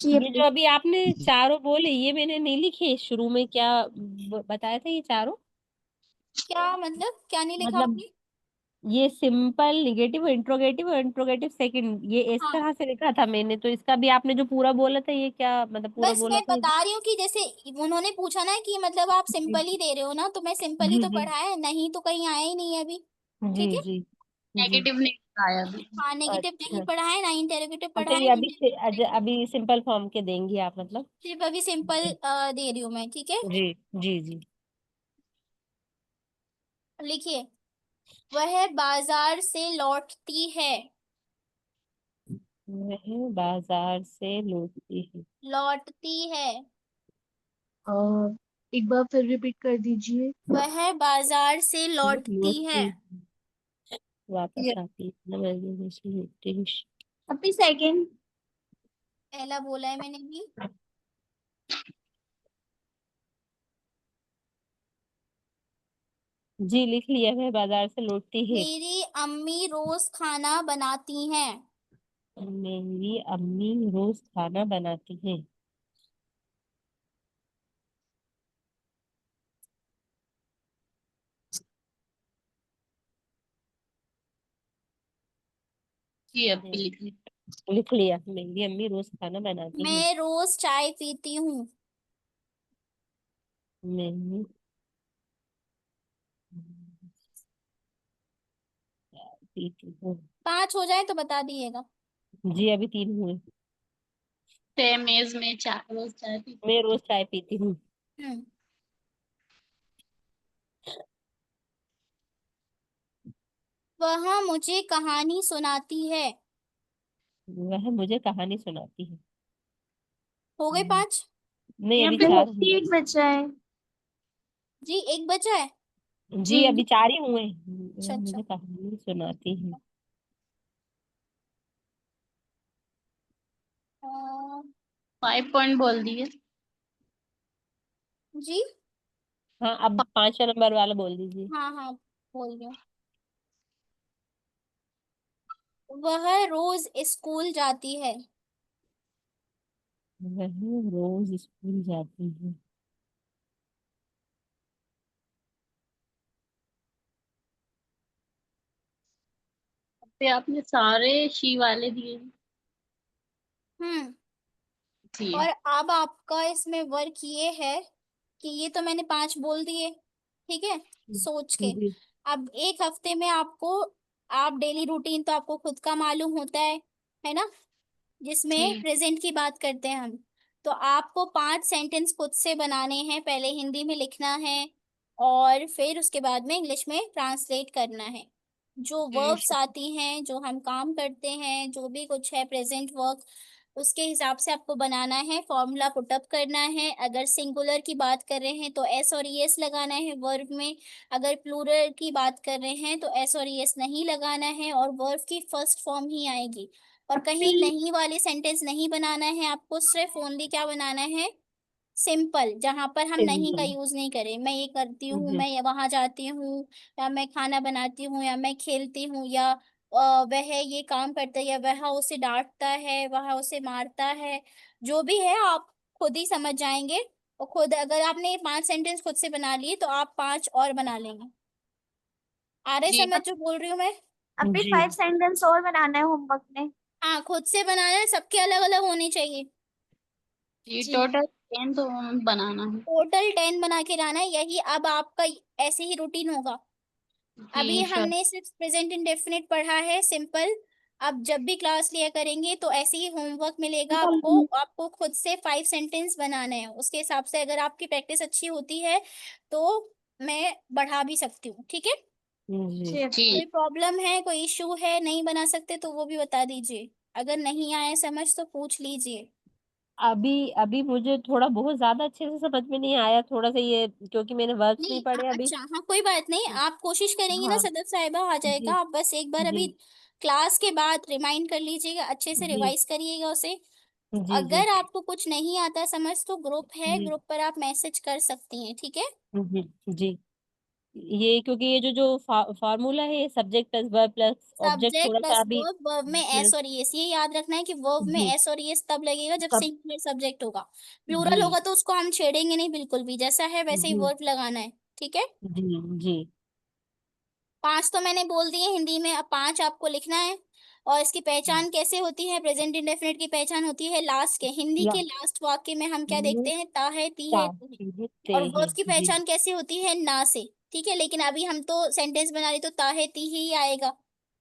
ये जो अभी आपने चारों बोले ये मैंने नहीं लिखे, शुरू में क्या बताया था ये चारों। क्या मतलब, क्या नहीं लिखा मतलब आपने? ये सिंपल, निगेटिव, इंट्रोगेटिव और इंट्रोगेटिव सेकंड, ये इस हाँ, तरह से लिखा था मैंने, तो इसका भी आपने जो पूरा बोला था ये क्या मतलब पूरा बस बोला मैं था बता रही हूँ कि जैसे उन्होंने पूछा ना कि मतलब आप जी सिंपल ही दे रहे हो ना, तो मैं सिंपल ही जी तो जी पढ़ाया है, नहीं तो कहीं आया ही नहीं है अभी। जी ठीक है। जी जी। नेगेटिव नहीं आया अभी। हाँ, नेगेटिव नहीं अच्छा। पढ़ा है ना, इंटेरोगेटिव पढ़ा अच्छा, है ये ना, अभी से अभी सिंपल फॉर्म के देंगी आप मतलब। सिर्फ अभी सिंपल जी दे रही हूँ मैं, ठीक है। जी जी जी। लिखिए, वह बाजार से लौटती है। वह बाजार से लौटती है। लौटती है। एक बार फिर रिपीट कर दीजिए। वह बाजार से लौटती है। लौटती, वापस आती है, वह से लौटती है। अभी सेकंड। पहला बोला है मैंने भी। जी लिख लिया, वह बाजार से लौटती है। मेरी अम्मी रोज खाना बनाती हैं। मेरी अम्मी रोज खाना बनाती है। जी अभी लिख ली। लिख लिया, मेरी अम्मी रोज खाना बनाती है। मैं रोज चाय पीती हूँ। मैं पीती हूँ। 5 हो जाए तो बता दिएगा। जी अभी 3 हुए। सेम एज में चार रोज चाय पी। मैं रोज चाय पीती हूँ। हम्म। वह मुझे कहानी सुनाती है। वह मुझे कहानी सुनाती है। हो गए 5। नहीं यहाँ अभी पे 4 हुए। एक बचा है। जी, एक बचा है। जी जी। अभी 4 ही हुए अच्छा अच्छा। मुझे कहानी सुनाती है। 5 पॉइंट बोल दिए। जी हाँ अब 5वां नंबर वाला बोल दीजिए। हाँ हाँ बोल रही हूँ। वह रोज स्कूल जाती है। वह रोज स्कूल जाती है। पे आपने सारे शी वाले दिए। हम्म। जी और अब आपका इसमें वर्क ये है कि ये तो मैंने 5 बोल दिए, ठीक है, सोच के। जी अब एक हफ्ते में आपको, आप डेली रूटीन तो आपको खुद का मालूम होता है ना, जिसमें जी प्रेजेंट की बात करते हैं हम। तो आपको 5 सेंटेंस खुद से बनाने हैं, पहले हिंदी में लिखना है और फिर उसके बाद में इंग्लिश में ट्रांसलेट करना है। जो वर्ब्स आती हैं, जो हम काम करते हैं, जो भी कुछ है प्रेजेंट वर्क, उसके हिसाब से आपको बनाना है, फॉर्मूला पुटअप करना है। अगर सिंगुलर की बात कर रहे हैं तो एस और ईएस लगाना है वर्ब में। अगर प्लूरल की बात कर रहे हैं तो एस और ईएस नहीं लगाना है और वर्ब की फर्स्ट फॉर्म ही आएगी। और कहीं नहीं वाले सेंटेंस नहीं बनाना है आपको, सिर्फ ओनली क्या बनाना है, सिंपल, जहां पर हम नहीं का सिंपल। यूज नहीं करें। मैं ये करती हूँ, जी मैं वहां जाती हूँ, या मैं खाना बनाती हूँ, या मैं खेलती हूँ, या वह ये काम करता है, या वह उसे डांटता है, वह उसे मारता है। जो भी है आप खुद ही समझ जाएंगे। और खुद अगर आपने ये 5 सेंटेंस खुद से बना लिए तो आप 5 और बना लेंगे। आ रहे जी समझ जो बोल रही हूँ मैं? अभी जी 5 सेंटेंस और बनाना है होमवर्क में। हाँ खुद से बनाना है, सबके अलग अलग होने चाहिए। जी जी। टोटल 10 तो बनाना है। टोटल 10 बना के लाना है, यही अब आपका ऐसे ही रूटीन होगा। अभी जी श्योर। हमने सिर्फ प्रेजेंट इंडेफिनिट पढ़ा है सिंपल। अब जब भी क्लास लिया करेंगे तो ऐसे ही होमवर्क मिलेगा आपको, आपको खुद से 5 सेंटेंस बनाने हैं। उसके हिसाब से अगर आपकी प्रैक्टिस अच्छी होती है तो मैं बढ़ा भी सकती हूँ, ठीक है। जी जी। जी कोई प्रॉब्लम है, कोई इशू है, नहीं बना सकते तो वो भी बता दीजिए। अगर नहीं आए समझ तो पूछ लीजिए। अभी अभी मुझे थोड़ा बहुत ज्यादा अच्छे से समझ में नहीं आया थोड़ा सा ये क्योंकि मैंने वर्ब्स नहीं नहीं पढ़े अभी। अच्छा हाँ कोई बात नहीं, आप कोशिश करेंगी ना हाँ सदर साहिबा आ जाएगा। जी आप बस एक बार जी अभी क्लास के बाद रिमाइंड कर लीजिएगा, अच्छे से जी रिवाइज करिएगा उसे। जी जी अगर आपको कुछ नहीं आता समझ तो ग्रुप है, जी ग्रुप पर आप मैसेज कर सकती हैं, ठीक है। जी जी ये क्योंकि ये जो फार्मूला है subject plus verb plus object subject थोड़ा सा प्लस अभी। वर्ब, वर्ब में एस और ईएस, ये याद रखना है कि वर्ब में जी एस और ईएस तब लगेगा जब सब सिंगुलर सब्जेक्ट होगा। जी प्लूरल होगा तो उसको हम छेड़ेंगे नहीं बिल्कुल भी, जैसा है वैसे ही जी वर्ब लगाना है, ठीक है। जी जी 5 तो मैंने बोल दिए हिंदी में, अब 5 आपको लिखना है। और इसकी पहचान कैसे होती है, प्रेजेंट इंडेफिनिट की पहचान होती है लास्ट के, हिंदी या के लास्ट वाक्य में हम क्या ये देखते हैं, ता है, ती है, ता ती है। चीजें ते और है वर्ब की जी पहचान कैसे होती है, ना से, ठीक है। लेकिन अभी हम तो सेंटेंस बना रहे तो ता है ती ही आएगा।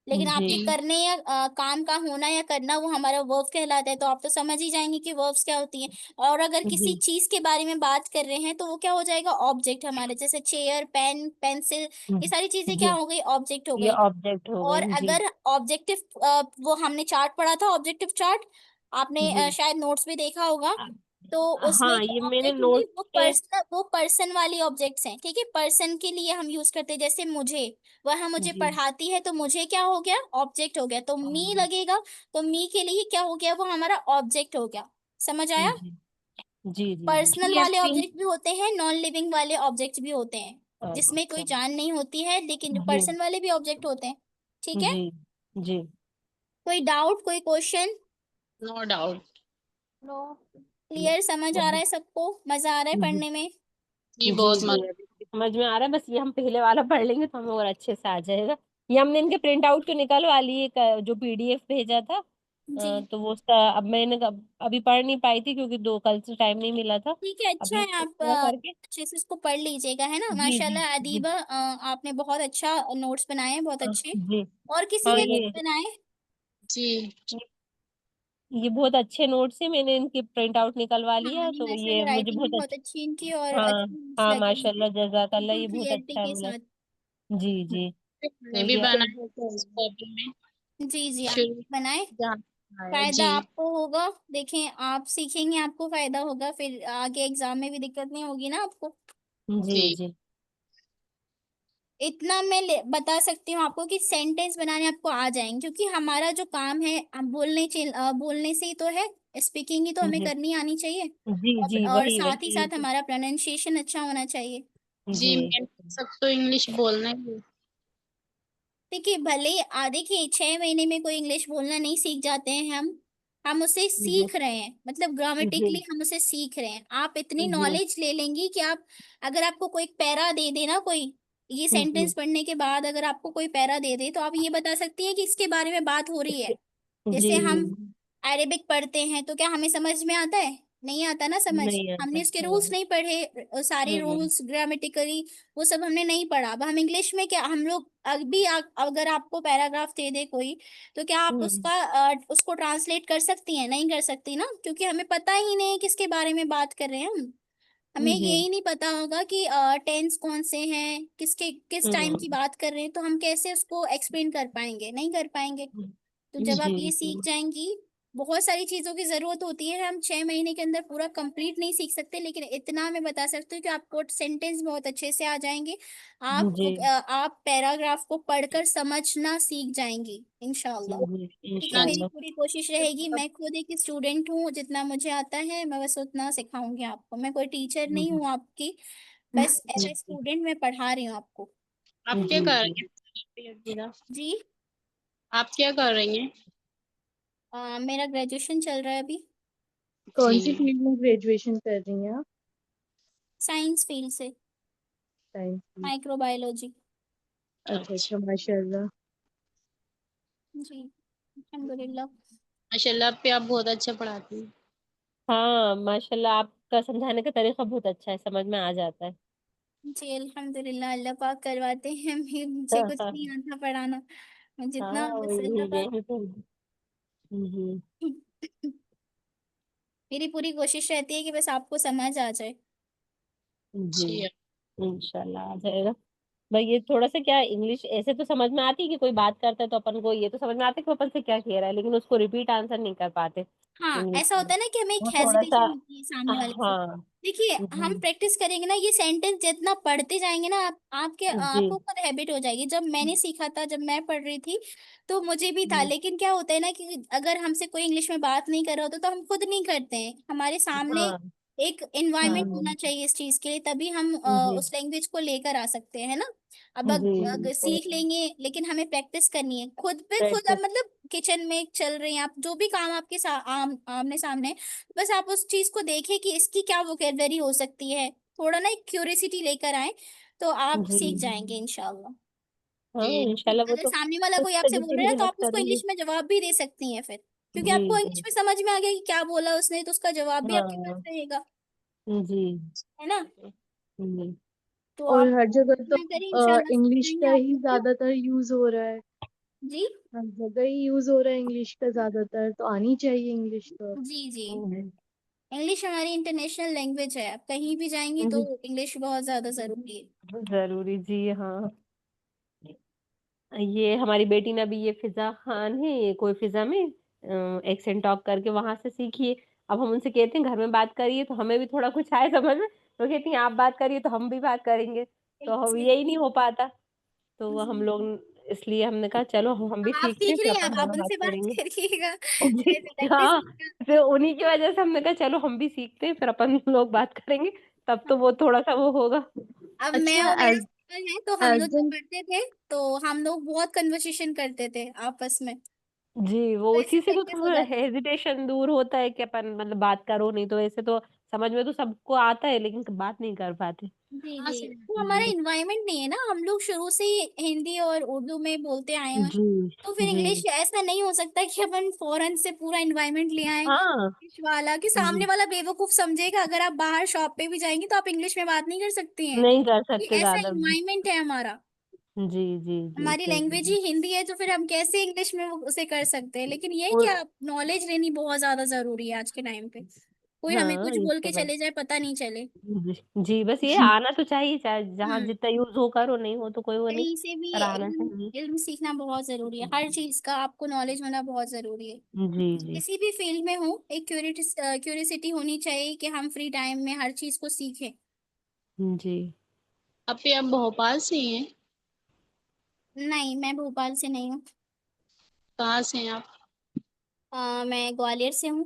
लेकिन जी आपके जी करने या काम का होना या करना वो हमारा वर्ब कहलाता है, तो आप तो समझ ही जाएंगे कि वर्ब्स क्या होती हैं। और अगर किसी जी चीज के बारे में बात कर रहे हैं तो वो क्या हो जाएगा, ऑब्जेक्ट हमारे, जैसे चेयर, पेन, पेंसिल, ये सारी चीजें क्या जी हो गई, ऑब्जेक्ट हो ये गई। ऑब्जेक्ट हो और गए जी अगर ऑब्जेक्टिव, वो हमने चार्ट पढ़ा था ऑब्जेक्टिव चार्ट, आपने जी शायद नोट्स भी देखा होगा। तो उसमें हाँ जो ये मैंने ऑब्जेक्ट होंगे नोट वो पे। पर्सन, वो पर्सन वाली ऑब्जेक्ट्स हैं, ठीक है। पर्सन के लिए हम यूज करते हैं, जैसे मुझे, वह मुझे जी पढ़ाती है तो मुझे क्या हो गया, ऑब्जेक्ट हो गया। तो मी लगेगा, तो मी के लिए क्या हो गया, वो हमारा ऑब्जेक्ट हो गया। समझ आया। जी जी जी जी पर्सनल जी वाले अपी। ऑब्जेक्ट भी होते हैं, नॉन लिविंग वाले ऑब्जेक्ट भी होते हैं, जिसमें कोई अच्छा जान नहीं होती है, लेकिन जो जी पर्सन वाले भी ऑब्जेक्ट होते हैं, ठीक है। जी जी कोई डाउट, कोई question? No doubt. No. Clear, समझ आ रहा है सबको, मजा आ रहा है जी पढ़ने में? जी जी बहुत जी अभी समझ में आ रहा है बस ये हम पहले वाला पढ़ लेंगे तो हमें और अच्छे से आ जाएगा। ये हमने इनके प्रिंट आउट तो निकलवा लिए जो पीडीएफ भेजा था। जी तो वो उसका अब मैंने अभी पढ़ नहीं पाई थी क्योंकि 2 कल से टाइम नहीं मिला था। ठीक है, अच्छा अभी है, इसको आप पूरा करके। अच्छे से इसको पढ़ लीजिएगा, है ना। जी जी माशाल्लाह जी अदीबा, आपने बहुत अच्छा नोट्स बनाए हैं, बहुत अच्छे। जी और किसी हाँ ने कुछ ये बनाए? जी ये बहुत अच्छे नोट्स है मैंने इनके प्रिंट आउट निकलवा हाँ लिया नहीं तो ये माशाल्लाह मुझे राइटिंग भी बहुत बहुत अच्छी इनकी, और हाँ अच्छे नोट्स हाँ लगे मुझे, माशाल्लाह जज़ाकल्लाह बिल्कुल ये बहुत क्लियरिटी अच्छा है के मतलब। साथ। जी जी ने तो भी ये बनाया था इस प्रॉब्लम में जी जी आप शुरू बनाए, जहाँ आया फायदा जी आपको होगा। देखें, आप सीखेंगे आपको फायदा होगा, फिर आगे एग्जाम में भी दिक्कत नहीं होगी ना आपको। जी जी जी इतना मैं बता सकती हूँ आपको कि सेंटेंस बनाने आपको आ जाएंगे, क्योंकि हमारा जो काम है हम बोलने से ही तो है, स्पीकिंग ही तो हमें जी करनी आनी चाहिए। जी जी, और वही साथ ही वही। साथ हमारा प्रोनाउंसिएशन अच्छा होना चाहिए। जी, जी मेन सब तो इंग्लिश बोलना ही है। देखिए भले ही देखिए 6 महीने में कोई इंग्लिश बोलना नहीं सीख जाते हैं हम उसे जी सीख रहे हैं, मतलब जी ग्रामेटिकली हम उसे सीख रहे हैं। आप इतनी जी नॉलेज ले लेंगी कि आप, अगर आपको कोई पैरा दे देना कोई, ये जी सेंटेंस पढ़ने के बाद अगर आपको कोई पैरा दे दे तो आप ये बता सकती हैं कि इसके बारे में बात हो रही है। जी। जैसे हम अरेबिक पढ़ते हैं तो क्या हमें समझ में आता है? नहीं आता ना समझ। नहीं आता। हमने उसके रूल्स हाँ। नहीं पढ़े, सारे हम्म रूल्स ग्रामेटिकली वो सब हमने नहीं पढ़ा। अब हम इंग्लिश में क्या, हम लोग अभी अगर आपको पैराग्राफ दे दे कोई, तो क्या आप हम्म उसका उसको ट्रांसलेट कर सकती हैं? नहीं कर सकती ना, क्योंकि हमें पता ही नहीं है किसके बारे में बात कर रहे हैं हम। हमें जी यही नहीं पता होगा कि टेंस कौन से हैं, किस टाइम की हम्म बात कर रहे हैं, तो हम कैसे उसको एक्सप्लेन कर पाएंगे? नहीं कर पाएंगे। तो जब आप जी ये जी सीख जाएंगी, बहुत सारी चीजों की जरूरत होती है, हम 6 महीने के अंदर पूरा कंप्लीट नहीं सीख सकते, लेकिन इतना मैं बता सकती हूँ कि आपको सेंटेंस बहुत अच्छे से आ जाएंगे। जी आप पैराग्राफ को पढ़कर समझना सीख जाएंगी इंशाल्लाह। जी, ठीक है, मेरी इंशाल्लाह। पूरी कोशिश रहेगी। मैं खुद एक स्टूडेंट हूँ, जितना मुझे आता है मैं बस उतना सिखाऊंगी आपको। मैं कोई टीचर नहीं हम्म, हूँ आपकी, बस एज ए जी स्टूडेंट मैं पढ़ा रही हूँ आपको। आप क्या जी कर जी। रही हैं? जी। आप क्या कर रही हैं? मेरा ग्रेजुएशन चल रहा है अभी, कौन सी जी। फील्ड में ग्रेजुएशन कर रही हैं आप? साइंस फील्ड से, साइंस की। माइक्रोबायोलॉजी। अच्छा अच्छा, अच्छा, माशाल्लाह। जी, अल्हम्दुलिल्लाह। माशाल्लाह पे आप बहुत अच्छा पढ़ाती हैं। हाँ माशाल्लाह, आपका समझाने का तरीका बहुत अच्छा है, समझ में आ जाता है। जी अल्हम्दुलिल्लाह, अल्लाह पाक करवाते हैं। मुझे हाँ कुछ हाँ नहीं आता पढ़ाना, मैं जितना हाँ, बस वही अल्लाह पाक। यही तो। जी मेरी पूरी कोशिश रहती है कि बस आपको समझ आ जाए। जी, जी। इंशाल्लाह आ जाएगा। भाई ये थोड़ा सा क्या, इंग्लिश ऐसे तो समझ में आती है कि कोई बात करता है तो अपन को ये तो समझ में आता है कि वो अपन से क्या कह रहा है, लेकिन उसको रिपीट आंसर नहीं कर पाते हाँ, इंग्लिश ऐसा में। होता है ना कि हमें एक वो थोड़ा सा। हेजिटेशन होती है सामने वाले से। हाँ। देखिए हम जी प्रैक्टिस करेंगे ना, ये सेंटेंस जितना पढ़ते जाएंगे ना, जी आपको खुद हैबिट हो जाएगी। जब मैंने सीखा था, जब मैं पढ़ रही थी, तो मुझे भी था। जी, लेकिन क्या होता है ना कि अगर हमसे कोई इंग्लिश में बात नहीं कर रहा होता तो हम खुद नहीं करते हैं। हमारे सामने हाँ एक एनवायरनमेंट हाँ होना चाहिए इस चीज के लिए, तभी हम जी उस लैंग्वेज को लेकर आ सकते हैं ना। अब जी अगर सीख लेंगे, लेकिन हमें प्रैक्टिस करनी है खुद पे खुद। अब प्रैक्टिस। मतलब किचन में चल रहे हैं आप, जो भी काम आपके आमने सामने, बस आप उस चीज को देखें कि इसकी क्या वोकेबलरी हो सकती है। थोड़ा ना एक क्यूरियोसिटी लेकर आए, तो आप जी सीख जाएंगे इंशाल्लाह। हाँ जी। इंशाल्लाह, वो अगर तो सामने वाला खुद कोई से आपसे बोल रहा जितनी है तो मेहनत आप उसको करेंगे। इंग्लिश में जवाब भी दे सकती हैं फिर, क्योंकि जी आपको इंग्लिश जी में समझ में आ गया कि क्या बोला उसने, तो उसका जवाब भी आपके पास हाँ रहेगा, जी है ना। जी तो और आप हर जगह इतना करिए, तो इंशाल्लाह सीख इंग्लिश जाएंगे का आप ही लोग तो। ज्यादातर यूज हो रहा है। जी हर जगह ही यूज हो रहा है इंग्लिश का ज्यादातर, तो आनी चाहिए इंग्लिश तो। जी जी। हम्म, इंग्लिश हमारी इंटरनेशनल लैंग्वेज है, आप कहीं भी जाएंगी तो हम्म, इंग्लिश बहुत ज्यादा जरूरी है। जरूरी जी हाँ। ये हमारी बेटी ने अभी, ये फिजा खान है, ये कोई फिजा में एक्सेंट टॉक करके वहां से सीखी है। अब हम उनसे कहते हैं घर में बात करिए तो हमें भी थोड़ा कुछ आए समझ में, तो कहती हैं आप बात करिए तो हम भी बात करेंगे, तो हम यही नहीं हो पाता। तो वो हम जी, लोग, इसलिए हमने कहा चलो हम भी आप सीखते सीख हैं, फिर रही हैं, अपन अब आप दोनों बात उनसे बात करेंगे। करिएगा। जी जैसे मैंने हाँ, सीखा। फिर उन्हीं की वजह से हमने कहा चलो हम भी सीखते हैं, फिर अपन लोग बात करेंगे, तब तो वो थोड़ा सा वो होगा। अब मैं अच्छा, और मेरा एज सिस्टर है, तो हम लोग एज जब एन पढ़ते थे तो हम लोग बहुत कन्वर्सेशन करते थे आपस में, जी, वो तो इससे उसी से तो प्रैक्टिस हो थोड़ा जाती है। हेजिटेशन दूर होता है कि अपन मतलब बात करो, नहीं तो ऐसे तो समझ में तो सबको आता है लेकिन बात नहीं कर पाते। जी हाँ, जी, सही। वो हमारा जी इन्वायरमेंट नहीं है ना, हम लोग शुरू से ही हिंदी और उर्दू में बोलते आए हैं। जी तो फिर जी इंग्लिश ऐसा नहीं हो सकता कि अपन फॉरेन से पूरा इन्वायरमेंट ले आए हाँ इंग्लिश वाला, कि सामने जी, वाला बेवकूफ समझेगा। अगर आप बाहर शॉप पे भी जाएंगी तो आप इंग्लिश में बात नहीं कर सकती हैं, नहीं कर ये सकते ऐसा ज्यादा। इन्वायरमेंट है हमारा। जी जी जी हमारी लैंग्वेज सही। ही हिंदी है, तो फिर हम कैसे इंग्लिश में उसे कर सकते हैं? लेकिन ये है कि और आप नॉलेज लेनी बहुत ज्यादा जरूरी है आज के टाइम पे। कोई हमें हाँ कुछ ये बोल तो के बात। चले जाए, पता नहीं चले। जी जी, बस ये आना तो चाहिए, चाहे जहाँ हम्म। जितना यूज हो करो, नहीं हो तो कोई वो नहीं, कहीं से भी पर आना इल्म चाहिए। इल्म सीखना बहुत जरूरी है, हर चीज का आपको नॉलेज होना बहुत जरूरी है। जी जी किसी भी फील्ड में हो, एक क्यूरियोसिटी होनी चाहिए कि हम फ्री टाइम में हर चीज को सीखें। आप भोपाल से ही हैं? नहीं, मैं भोपाल से नहीं हूँ। कहाँ से हैं आप? मैं ग्वालियर से हूँ।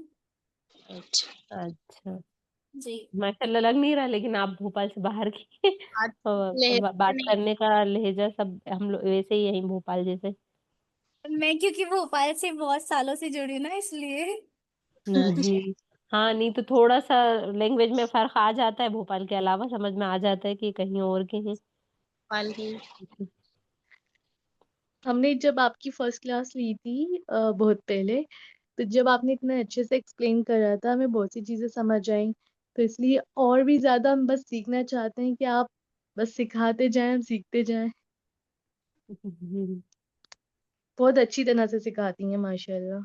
अच्छा। अच्छा, जी। माशाल्लाह लग नहीं रहा, लेकिन आप भोपाल से बाहर की आज और लहजे बात नहीं। करने का लहजा सब हम लोग वैसे ही यही भोपाल जैसे। मैं क्योंकि भोपाल से बहुत सालों से जुड़ी हूँ ना, इसलिए। जी। हाँ, नहीं तो थोड़ा सा लैंग्वेज में फर्क आ जाता है, भोपाल के अलावा समझ में आ जाता है कि कहीं और के हैं। पाल की। हमने जब आपकी फर्स्ट क्लास ली थी बहुत पहले, तो जब आपने इतने अच्छे से एक्सप्लेन करा था, हमें बहुत सी चीजें समझ आई। तो इसलिए और भी ज्यादा हम बस सीखना चाहते हैं कि आप बस सिखाते जाएं, हम सीखते जाएं। जी। बहुत अच्छी तरह से सिखाती हैं माशाल्लाह।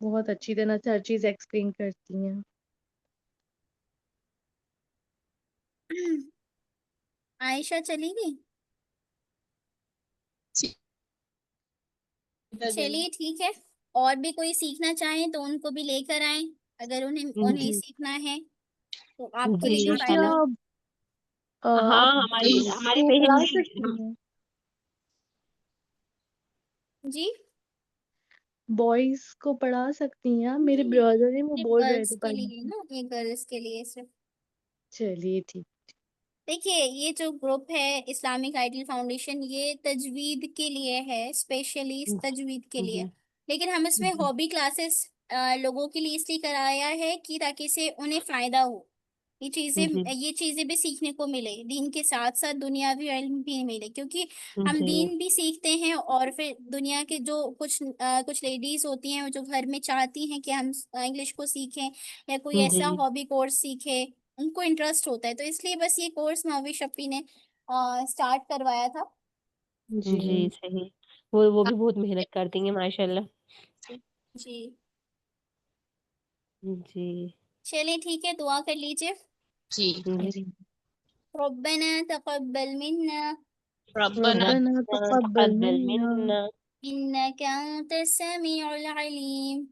बहुत अच्छी तरह से हर चीज एक्सप्लेन करती हैं। आयशा चली गई। चलिए ठीक है। और भी कोई सीखना चाहे तो उनको भी लेकर आए। अगर उन्हें उन्हें जी। सीखना है तो आपके जी लिए भी आयशा, फायदा हो। आप हाँ, हमारी बॉयज हमारी को पे पढ़ा हिंदी सकती हैं? जी। बॉयज को पढ़ा सकती हैं आप? मेरे नहीं, ब्रदर है, वो सिर्फ बोल रहे गर्ल्स थे के पढ़ने लिए को। ना, ये गर्ल्स के लिए सिर्फ। चलिए ठीक। देखिए, ये जो ग्रुप है इस्लामिक आइडल फाउंडेशन, ये तजवीद के लिए है, स्पेशली जी। तजवीद के लिए। जी। लेकिन हम इसमें जी। हॉबी क्लासेस लोगों के लिए इसलिए कराया है कि ताकि इससे उन्हें फायदा हो। जी। ये चीजें भी सीखने को मिले, दीन के साथ साथ दुनियावी इल्म भी मिले, क्योंकि हम जी। दीन भी सीखते हैं और फिर दुनिया के जो कुछ लेडीज होती हैं जो घर में चाहती हैं कि हम इंग्लिश को सीखें या कोई ऐसा जी। हॉबी कोर्स सीखे, उनको इंटरेस्ट होता है, तो इसलिए बस ये कोर्स नौवी शफी ने स्टार्ट करवाया था। जी। जी, सही। वो भी बहुत मेहनत करती हैं माशाल्लाह। जी। जी। चलिए ठीक है, दुआ कर लीजिए। जी। जी। रब्बना तक़ब्बल मिन्ना रब्बना रब्बना तक़ब्बल तक़ब्बल मिन्ना मिन्ना इन्नका अंतस समीउल अलीम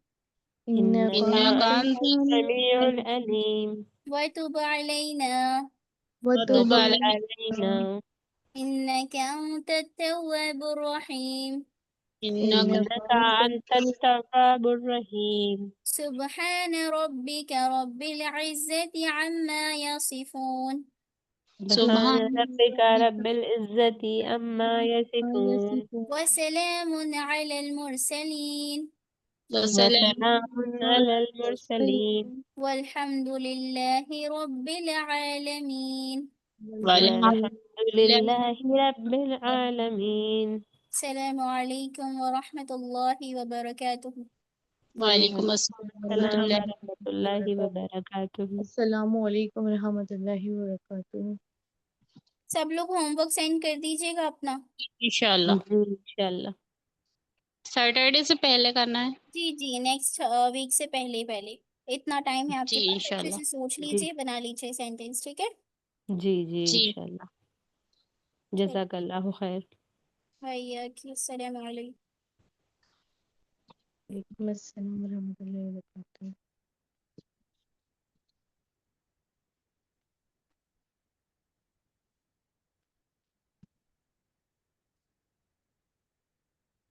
इन्नका इन्नका इन्नका अंतस अंतस समीउल समीउल अलीम वतुब अलैना व वतुब तुब वतुब अलैना अलैना इन्नका अंतत तव्वाबुर रहीम इन्नका इन्नका अंतत तव्वाबुर रहीम सुब्हान रब्बिका रब्बिल इज्जति अम्मा यसिफून सुब्हान सुभान रब्बिका रब्बिका रब्बिल इज्जति अम्मा यसिफून वसलामुन अलल मुरसलीन वसलाम वसलामुन अलल मुरसलीन वल्हम्दुलिल्लाहि रब्बिल आलमीन। वल्हम्दुलिल्लाह। वल्हम्दुलिल्लाहि रब्बिल आलमीन। अस्सलामु अलैकुम व रहमतुल्लाहि व बरकातुहू। वालेकुम वालेकुम अस्सलाम अस्सलाम व रहमतुल्लाह। रहमतुल्लाहि व बरकातुहू। अस्सलामु अलैकुम रहमतुल्लाहि व बरकातुहू। सब लोग होमवर्क सेंड कर दीजिएगा अपना। इंशाल्लाह जी इंशाल्लाह। सैटरडे से पहले करना है। जी जी, नेक्स्ट वीक से पहले पहले। इतना टाइम है आपके जी पास, अच्छे इंशाल्लाह। से सोच जी लीजिए, बना लीजिए सेंटेंस, ठीक है। जी जी जी इंशाल्लाह। चलिए, जज़ाकल्लाहु खैर। भैया की अस्सलाम वालेकुम। वालेकुम अस्सलाम व रहमतुल्लाहि व बरकातुहू।